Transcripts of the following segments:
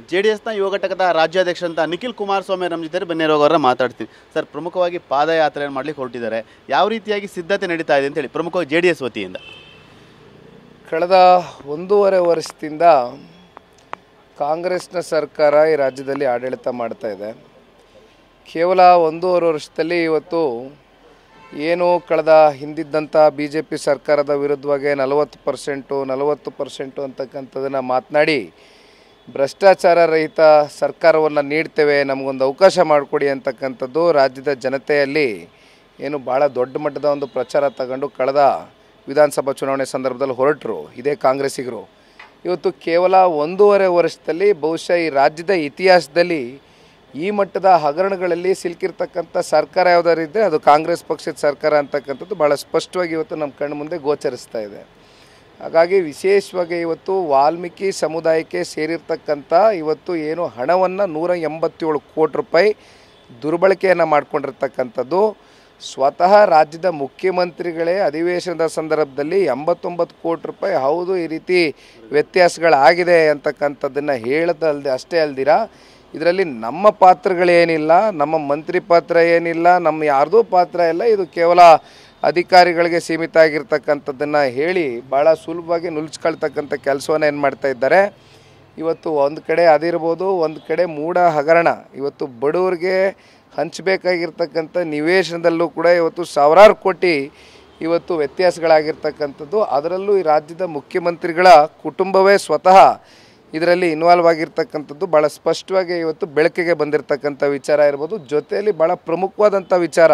JDSನ ಯುವ ಘಟಕದ ರಾಜ್ಯಾಧ್ಯಕ್ಷ ಅಂತ ನಿಖಿಲ್ ಕುಮಾರಸ್ವಾಮಿ ನಮ್ಮ ಜೊತೆ ಬನ್ನೇರೋಗವ್ರನ್ನ ಮಾತಾಡ್ತೀನಿ. ಸರ್, ಪ್ರಮುಖವಾಗಿ ಪಾದಯಾತ್ರೆಯನ್ನು ಮಾಡಲಿಕ್ಕೆ ಹೊರಟಿದ್ದಾರೆ. ಯಾವ ರೀತಿಯಾಗಿ ಸಿದ್ಧತೆ ನಡೀತಾ ಇದೆ ಅಂತೇಳಿ ಪ್ರಮುಖವಾಗಿ JDS ವತಿಯಿಂದ? ಕಳೆದ 1.5 ವರ್ಷದಿಂದ ಕಾಂಗ್ರೆಸ್ನ ಸರ್ಕಾರ ಈ ರಾಜ್ಯದಲ್ಲಿ ಆಡಳಿತ ಮಾಡ್ತಾ ಇದೆ. ಕೇವಲ 1.5 ವರ್ಷದಲ್ಲಿ ಇವತ್ತು ಏನು ಕಳೆದ ಹಿಂದಿದ್ದಂಥ BJP ಸರ್ಕಾರದ ವಿರುದ್ಧವಾಗಿ 40% ಅಂತಕ್ಕಂಥದ್ದನ್ನು ಮಾತನಾಡಿ ಭ್ರಷ್ಟಾಚಾರ ರಹಿತ ಸರ್ಕಾರವನ್ನು ನೀಡ್ತೇವೆ, ನಮಗೊಂದು ಅವಕಾಶ ಮಾಡಿಕೊಡಿ ಅಂತಕ್ಕಂಥದ್ದು ರಾಜ್ಯದ ಜನತೆಯಲ್ಲಿ ಏನು ಭಾಳ ದೊಡ್ಡ ಮಟ್ಟದ ಒಂದು ಪ್ರಚಾರ ತಗೊಂಡು ಕಳೆದ ವಿಧಾನಸಭಾ ಚುನಾವಣೆ ಸಂದರ್ಭದಲ್ಲಿ ಹೊರಟರು ಇದೇ ಕಾಂಗ್ರೆಸ್ಸಿಗರು. ಇವತ್ತು ಕೇವಲ 1.5 ವರ್ಷದಲ್ಲಿ ಬಹುಶಃ ಈ ರಾಜ್ಯದ ಇತಿಹಾಸದಲ್ಲಿ ಈ ಮಟ್ಟದ ಹಗರಣಗಳಲ್ಲಿ ಸಿಲುಕಿರ್ತಕ್ಕಂಥ ಸರ್ಕಾರ ಯಾವುದಾದ್ರು ಇದ್ದರೆ ಅದು ಕಾಂಗ್ರೆಸ್ ಪಕ್ಷದ ಸರ್ಕಾರ ಅಂತಕ್ಕಂಥದ್ದು ಭಾಳ ಸ್ಪಷ್ಟವಾಗಿ ಇವತ್ತು ನಮ್ಮ ಕಣ್ಣು ಮುಂದೆ ಗೋಚರಿಸ್ತಾ ಇದೆ. ಹಾಗಾಗಿ ವಿಶೇಷವಾಗಿ ಇವತ್ತು ವಾಲ್ಮೀಕಿ ಸಮುದಾಯಕ್ಕೆ ಸೇರಿರ್ತಕ್ಕಂಥ ಇವತ್ತು ಏನು ಹಣವನ್ನು 187 ಕೋಟಿ ರೂಪಾಯಿ ದುರ್ಬಳಕೆಯನ್ನು ಮಾಡಿಕೊಂಡಿರ್ತಕ್ಕಂಥದ್ದು ಸ್ವತಃ ರಾಜ್ಯದ ಮುಖ್ಯಮಂತ್ರಿಗಳೇ ಅಧಿವೇಶನದ ಸಂದರ್ಭದಲ್ಲಿ 89 ಕೋಟಿ ರೂಪಾಯಿ ಹೌದು ಈ ರೀತಿ ವ್ಯತ್ಯಾಸಗಳಾಗಿದೆ ಅಂತಕ್ಕಂಥದ್ದನ್ನು ಹೇಳದಲ್ಲದೆ ಅಷ್ಟೇ ಅಲ್ದಿರ ಇದರಲ್ಲಿ ನಮ್ಮ ಪಾತ್ರಗಳೇನಿಲ್ಲ, ನಮ್ಮ ಮಂತ್ರಿ ಪಾತ್ರ ಏನಿಲ್ಲ, ನಮ್ಮ ಯಾರ್ದೂ ಪಾತ್ರ ಇಲ್ಲ, ಇದು ಕೇವಲ ಅಧಿಕಾರಿಗಳಿಗೆ ಸೀಮಿತ ಆಗಿರ್ತಕ್ಕಂಥದ್ದನ್ನು ಹೇಳಿ ಭಾಳ ಸುಲಭವಾಗಿ ನುಲ್ಸ್ಕೊಳ್ತಕ್ಕಂಥ ಕೆಲಸವನ್ನು ಏನು ಮಾಡ್ತಾ ಇದ್ದಾರೆ. ಇವತ್ತು ಒಂದು ಕಡೆ ಅದಿರ್ಬೋದು, ಒಂದು ಕಡೆ ಮೂಢ ಹಗರಣ, ಇವತ್ತು ಬಡವರಿಗೆ ಹಂಚಬೇಕಾಗಿರ್ತಕ್ಕಂಥ ನಿವೇಶನದಲ್ಲೂ ಕೂಡ ಇವತ್ತು ಸಾವಿರಾರು ಕೋಟಿ ಇವತ್ತು ವ್ಯತ್ಯಾಸಗಳಾಗಿರ್ತಕ್ಕಂಥದ್ದು. ಅದರಲ್ಲೂ ಈ ರಾಜ್ಯದ ಮುಖ್ಯಮಂತ್ರಿಗಳ ಕುಟುಂಬವೇ ಸ್ವತಃ ಇದರಲ್ಲಿ ಇನ್ವಾಲ್ವ್ ಆಗಿರ್ತಕ್ಕಂಥದ್ದು ಭಾಳ ಸ್ಪಷ್ಟವಾಗಿ ಇವತ್ತು ಬೆಳಕಿಗೆ ಬಂದಿರತಕ್ಕಂಥ ವಿಚಾರ ಇರ್ಬೋದು. ಜೊತೆಯಲ್ಲಿ ಭಾಳ ಪ್ರಮುಖವಾದಂಥ ವಿಚಾರ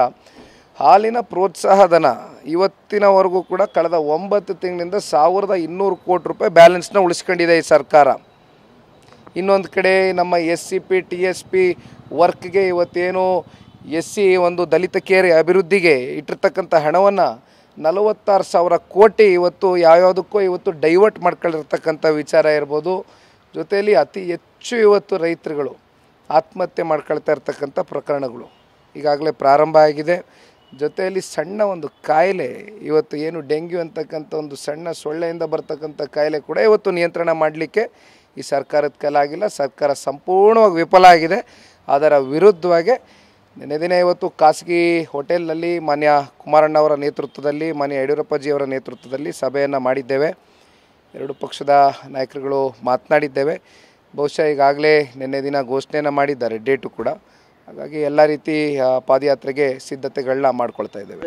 ಹಾಲಿನ ಪ್ರೋತ್ಸಾಹಧನ ಇವತ್ತಿನವರೆಗೂ ಕೂಡ ಕಳೆದ 9 ತಿಂಗಳಿಂದ 1200 ಕೋಟಿ ರೂಪಾಯಿ ಬ್ಯಾಲೆನ್ಸ್ನ ಉಳಿಸ್ಕೊಂಡಿದೆ ಈ ಸರ್ಕಾರ. ಇನ್ನೊಂದು ಕಡೆ ನಮ್ಮ SCP TSP ವರ್ಕ್ಗೆ ಇವತ್ತೇನು SC ಒಂದು ದಲಿತ ಕೇರಿ ಅಭಿವೃದ್ಧಿಗೆ ಇಟ್ಟಿರ್ತಕ್ಕಂಥ ಹಣವನ್ನು 46,000 ಕೋಟಿ ಇವತ್ತು ಯಾವ್ಯಾವುದಕ್ಕೂ ಇವತ್ತು ಡೈವರ್ಟ್ ಮಾಡ್ಕೊಂಡಿರ್ತಕ್ಕಂಥ ವಿಚಾರ ಇರ್ಬೋದು. ಜೊತೆಯಲ್ಲಿ ಅತಿ ಹೆಚ್ಚು ಇವತ್ತು ರೈತರುಗಳು ಆತ್ಮಹತ್ಯೆ ಮಾಡ್ಕೊಳ್ತಾ ಇರ್ತಕ್ಕಂಥ ಪ್ರಕರಣಗಳು ಈಗಾಗಲೇ ಪ್ರಾರಂಭ ಆಗಿದೆ. ಜೊತೆಯಲ್ಲಿ ಸಣ್ಣ ಒಂದು ಕಾಯಿಲೆ ಇವತ್ತು ಏನು ಡೆಂಗ್ಯೂ ಅಂತಕ್ಕಂಥ ಒಂದು ಸಣ್ಣ ಸೊಳ್ಳೆಯಿಂದ ಬರ್ತಕ್ಕಂಥ ಕಾಯಿಲೆ ಕೂಡ ಇವತ್ತು ನಿಯಂತ್ರಣ ಮಾಡಲಿಕ್ಕೆ ಈ ಸರ್ಕಾರದ ಕೈಲಾಗಿಲ್ಲ. ಸರ್ಕಾರ ಸಂಪೂರ್ಣವಾಗಿ ವಿಫಲ ಆಗಿದೆ. ಅದರ ವಿರುದ್ಧವಾಗಿ ನಿನ್ನೆ ದಿನ ಇವತ್ತು ಖಾಸಗಿ ಹೋಟೆಲ್ನಲ್ಲಿ ಮಾನ್ಯ ಕುಮಾರಣ್ಣವರ ನೇತೃತ್ವದಲ್ಲಿ, ಮಾನ್ಯ ಯಡಿಯೂರಪ್ಪಜಿಯವರ ನೇತೃತ್ವದಲ್ಲಿ ಸಭೆಯನ್ನು ಮಾಡಿದ್ದೇವೆ. 2 ಪಕ್ಷದ ನಾಯಕರುಗಳು ಮಾತನಾಡಿದ್ದೇವೆ. ಬಹುಶಃ ಈಗಾಗಲೇ ನಿನ್ನೆ ದಿನ ಘೋಷಣೆಯನ್ನು ಮಾಡಿದ್ದಾರೆ ಡೇಟು ಕೂಡ. ಹಾಗಾಗಿ ಎಲ್ಲ ರೀತಿ ಪಾದಯಾತ್ರೆಗೆ ಸಿದ್ಧತೆಗಳನ್ನ ಮಾಡ್ಕೊಳ್ತಾ ಇದ್ದೇವೆ.